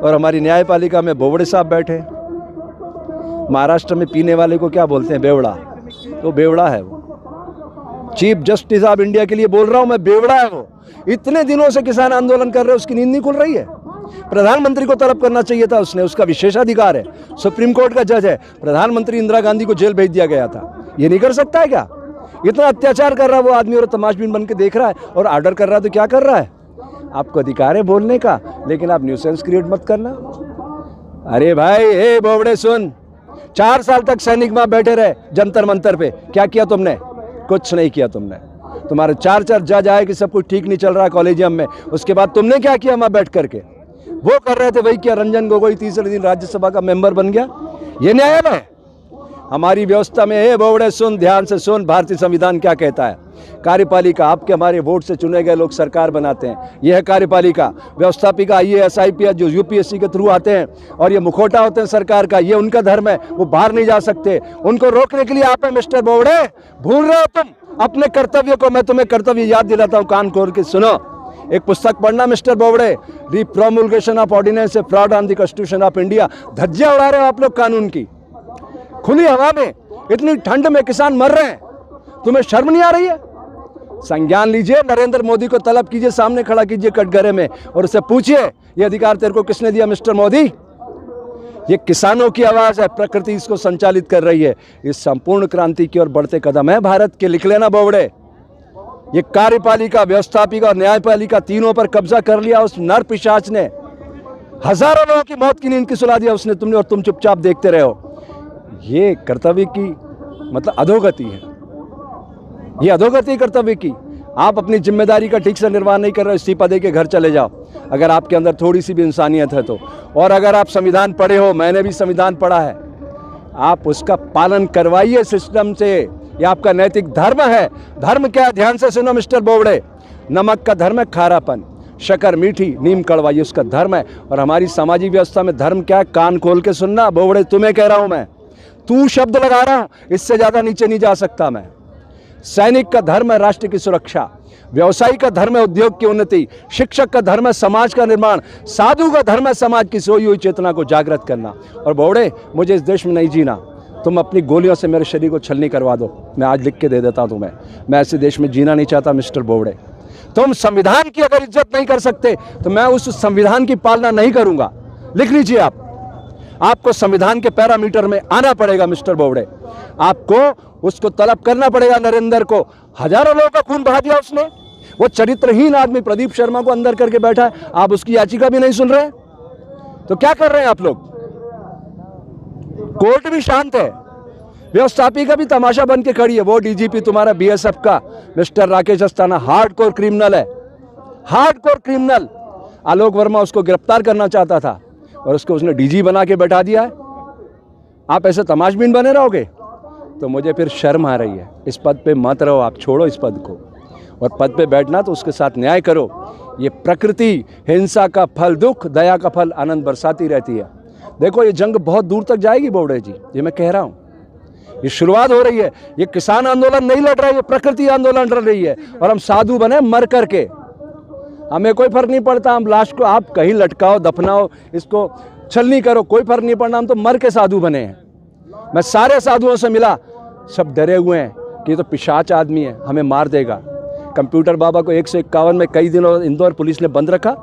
और हमारी न्यायपालिका में बोबड़े साहब बैठे। महाराष्ट्र में पीने वाले को क्या बोलते हैं? बेवड़ा। तो बेवड़ा है वो। चीफ जस्टिस ऑफ इंडिया के लिए बोल रहा हूं मैं, बेवड़ा है वो। इतने दिनों से किसान आंदोलन कर रहे हैं, उसकी नींद नहीं खुल रही है। प्रधानमंत्री को तलब करना चाहिए था उसने, उसका विशेषाधिकार है, सुप्रीम कोर्ट का जज है। प्रधानमंत्री इंदिरा गांधी को जेल भेज दिया गया था, ये नहीं कर सकता है क्या? इतना अत्याचार कर रहा है वो आदमी और तमाशबीन बन के देख रहा है और आर्डर कर रहा है। तो क्या कर रहा है? आपको अधिकार है बोलने का, लेकिन आप न्यूसेंस क्रिएट मत करना। अरे भाई, हे बोबड़े सुन, 4 साल तक सैनिक वहां बैठे रहे जंतर मंतर पे, क्या किया तुमने? कुछ नहीं किया तुमने। तुम्हारे 4 जज आए कि सब कुछ ठीक नहीं चल रहा है कॉलेजियम में, उसके बाद तुमने क्या किया वहां बैठ करके? वो कर रहे थे वही किया। रंजन गोगोई तीसरे दिन राज्यसभा का मेंबर बन गया। ये न्याय है हमारी व्यवस्था में? हे बोबड़े सुन, ध्यान से सुन, भारतीय संविधान क्या कहता है। कार्यपालिका आपके हमारे वोट से चुने गए लोग सरकार बनाते हैं, यह है कार्यपालिका। व्यवस्थापिका IAS IPS जो UPSC के थ्रू आते हैं और ये मुखौटा होते हैं सरकार का, ये उनका धर्म है, वो बाहर नहीं जा सकते। उनको रोकने के लिए आप हैं मिस्टर बोबड़े। भूल रहे हो तुम अपने कर्तव्य को। मैं तुम्हें कर्तव्य याद दिलाता हूँ, कान खोल के सुनो। एक पुस्तक पढ़ना mister Bobde, the promulgation of ordinance a fraud on the constitution of India. धज्जियां उड़ा रहे हो आप लोग कानून की, खुली हवा में, इतनी ठंड में किसान मर रहे हैं, तुम्हें शर्म नहीं आ रही है? संज्ञान लीजिए, नरेंद्र मोदी को तलब कीजिए, सामने खड़ा कीजिए कटघरे में और उससे पूछिए ये अधिकार तेरे को किसने दिया मिस्टर मोदी? ये किसानों की आवाज है, प्रकृति इसको संचालित कर रही है। इस संपूर्ण क्रांति की ओर बढ़ते कदम है भारत के। लिख लेना बोबड़े, ये कार्यपालिका, व्यवस्थापिका और न्यायपालिका तीनों पर कब्जा कर लिया उस नर पिशाच ने। हजारों लोगों की मौत की नींद की सुला दिया उसने, तुमने, और तुम चुपचाप देखते रहे हो। ये कर्तव्य की मतलब अधोगति है, ये अधोगति कर्तव्य की। आप अपनी जिम्मेदारी का ठीक से निर्वाह नहीं कर रहे हो, इस्तीफा दे के घर चले जाओ अगर आपके अंदर थोड़ी सी भी इंसानियत है तो। और अगर आप संविधान पढ़े हो, मैंने भी संविधान पढ़ा है, आप उसका पालन करवाइए सिस्टम से। ये आपका नैतिक धर्म है। धर्म क्या है? ध्यान से सुनो मिस्टर बोबड़े, नमक का धर्म है खारापन, शक्कर मीठी, नीम कड़वा, ये उसका धर्म है। और हमारी सामाजिक व्यवस्था में धर्म क्या है? कान खोल के सुनना बोबड़े, तुम्हें कह रहा हूं मैं, तू शब्द लगा रहा हूं, इससे ज्यादा नीचे नहीं जा सकता मैं। सैनिक का धर्म है राष्ट्र की सुरक्षा, व्यवसायी का धर्म है उद्योग की उन्नति, शिक्षक का धर्म है समाज का निर्माण, साधु का धर्म है समाज की सोई हुई चेतना को जागृत करना। और बोबड़े, मुझे इस देश में नहीं जीना, तुम अपनी गोलियों से मेरे शरीर को छलनी करवा दो, मैं आज लिख के दे देता हूं तुम्हें। मैं ऐसे देश में जीना नहीं चाहता मिस्टर बोबड़े। तुम संविधान की अगर इज्जत नहीं कर सकते तो मैं उस संविधान की पालना नहीं करूंगा। लिख लीजिए आप, आपको संविधान के पैरामीटर में आना पड़ेगा मिस्टर बोबड़े। आपको उसको तलब करना पड़ेगा नरेंद्र को। हजारों लोगों का खून बहा दिया उसने। वो चरित्रहीन आदमी प्रदीप शर्मा को अंदर करके बैठा है, आप उसकी याचिका भी नहीं सुन रहे। तो क्या कर रहे हैं आप लोग? कोर्ट भी शांत है, व्यवस्थापिका भी तमाशा बन के खड़ी है। वो DGP तुम्हारा BSF का mister Rakesh Asthana hardcore criminal है, हार्डकोर क्रिमिनल। आलोक वर्मा उसको गिरफ्तार करना चाहता था और उसको उसने DG बना के बैठा दिया है। आप ऐसे तमाशबीन बने रहोगे तो मुझे फिर शर्म आ रही है। इस पद पे मत रहो आप, छोड़ो इस पद को, और पद पे बैठना तो उसके साथ न्याय करो। ये प्रकृति हिंसा का फल दुख, दया का फल आनंद बरसाती रहती है। देखो ये जंग बहुत दूर तक जाएगी बोबड़े जी, ये मैं कह रहा हूँ। ये शुरुआत हो रही है। ये किसान आंदोलन नहीं लड़ रहा है, ये प्रकृति आंदोलन लड़ रही है। और हम साधु बने मर करके, हमें कोई फर्क नहीं पड़ता। हम लाश को आप कहीं लटकाओ, दफनाओ, इसको छलनी करो, कोई फर्क नहीं पड़ना। हम तो मर के साधु बने हैं। मैं सारे साधुओं से मिला, सब डरे हुए हैं कि ये तो पिशाच आदमी है, हमें मार देगा। कंप्यूटर बाबा को 151 में कई दिनों इंदौर पुलिस ने बंद रखा।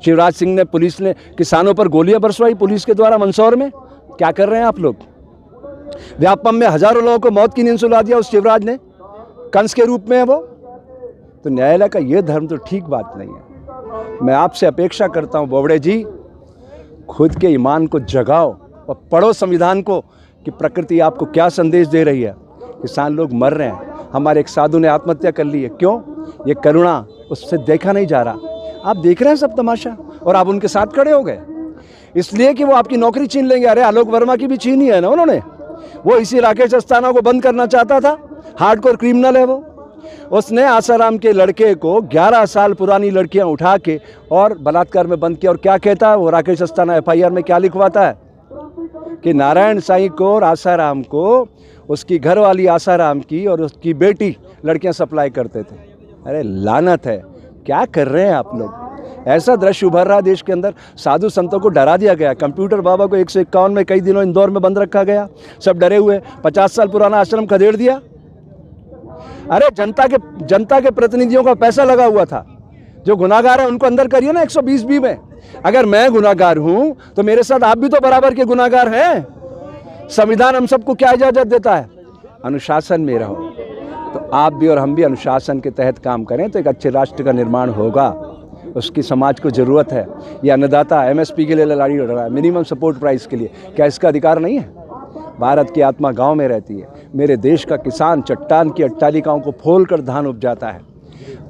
शिवराज सिंह ने, पुलिस ने किसानों पर गोलियां बरसवाई पुलिस के द्वारा मंदसौर में। क्या कर रहे हैं आप लोग? व्यापम में हजारों लोगों को मौत की नींद सुला दिया उस शिवराज ने, कंस के रूप में है वो। तो न्यायालय का ये धर्म तो ठीक बात नहीं है। मैं आपसे अपेक्षा करता हूं बोबड़े जी, खुद के ईमान को जगाओ और पढ़ो संविधान को कि प्रकृति आपको क्या संदेश दे रही है। किसान लोग मर रहे हैं, हमारे एक साधु ने आत्महत्या कर ली है। क्यों? ये करुणा उससे देखा नहीं जा रहा। आप देख रहे हैं सब तमाशा और आप उनके साथ खड़े हो गए, इसलिए कि वो आपकी नौकरी छीन लेंगे। अरे आलोक वर्मा की भी छीनी है ना उन्होंने। वो इसी राकेश अस्थाना को बंद करना चाहता था, हार्डकोर क्रिमिनल है वो। उसने आसाराम के लड़के को 11 साल पुरानी लड़कियां उठा के और बलात्कार में बंद किया। और क्या कहता है वो राकेश अस्थाना FIR में क्या लिखवाता है कि नारायण साईं को और आसाराम को उसकी घरवाली आसाराम की और उसकी बेटी लड़कियां सप्लाई करते थे। अरे लानत है, क्या कर रहे हैं आप लोग? ऐसा दृश्य उभर रहा देश के अंदर, साधु संतों को डरा दिया गया। कंप्यूटर बाबा को 151 में कई दिनों इंदौर में बंद रखा गया, सब डरे हुए। 50 साल पुराना आश्रम खदेड़ दिया। अरे जनता के प्रतिनिधियों का पैसा लगा हुआ था। जो गुनाहगार है उनको अंदर करिए ना 120B में। अगर मैं गुनाहगार हूं तो मेरे साथ आप भी तो बराबर के गुनाहगार हैं। संविधान हम सबको क्या इजाजत देता है? अनुशासन में रहो। तो आप भी और हम भी अनुशासन के तहत काम करें तो एक अच्छे राष्ट्र का निर्माण होगा। उसकी समाज को ज़रूरत है। ये अन्नदाता MSP के लिए लड़ाई लड़ रहा है, मिनिमम सपोर्ट प्राइस के लिए। क्या इसका अधिकार नहीं है? भारत की आत्मा गांव में रहती है। मेरे देश का किसान चट्टान की अट्टालिकाओं को फोल कर धान उपजाता है।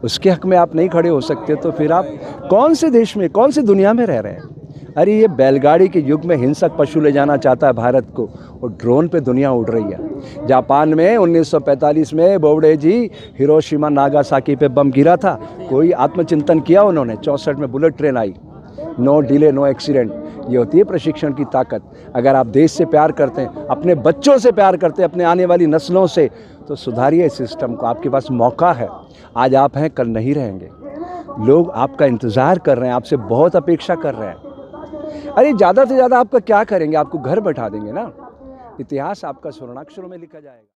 उसके हक में आप नहीं खड़े हो सकते तो फिर आप कौन से देश में, कौन सी दुनिया में रह रहे हैं? अरे ये बैलगाड़ी के युग में हिंसक पशु ले जाना चाहता है भारत को, और ड्रोन पे दुनिया उड़ रही है। जापान में 1945 में बोबडे जी हिरोशिमा नागासाकी पे बम गिरा था। कोई आत्मचिंतन किया उन्होंने? 64 में बुलेट ट्रेन आई। No delay no accident. ये होती है प्रशिक्षण की ताकत। अगर आप देश से प्यार करते हैं, अपने बच्चों से प्यार करते हैं, अपने आने वाली नस्लों से, तो सुधारिए इस सिस्टम को। आपके पास मौका है। आज आप हैं, कल नहीं रहेंगे। लोग आपका इंतज़ार कर रहे हैं, आपसे बहुत अपेक्षा कर रहे हैं। अरे ज़्यादा से ज़्यादा आपका क्या करेंगे? आपको घर बैठा देंगे ना। इतिहास आपका स्वर्णाक्षरों में लिखा जाएगा।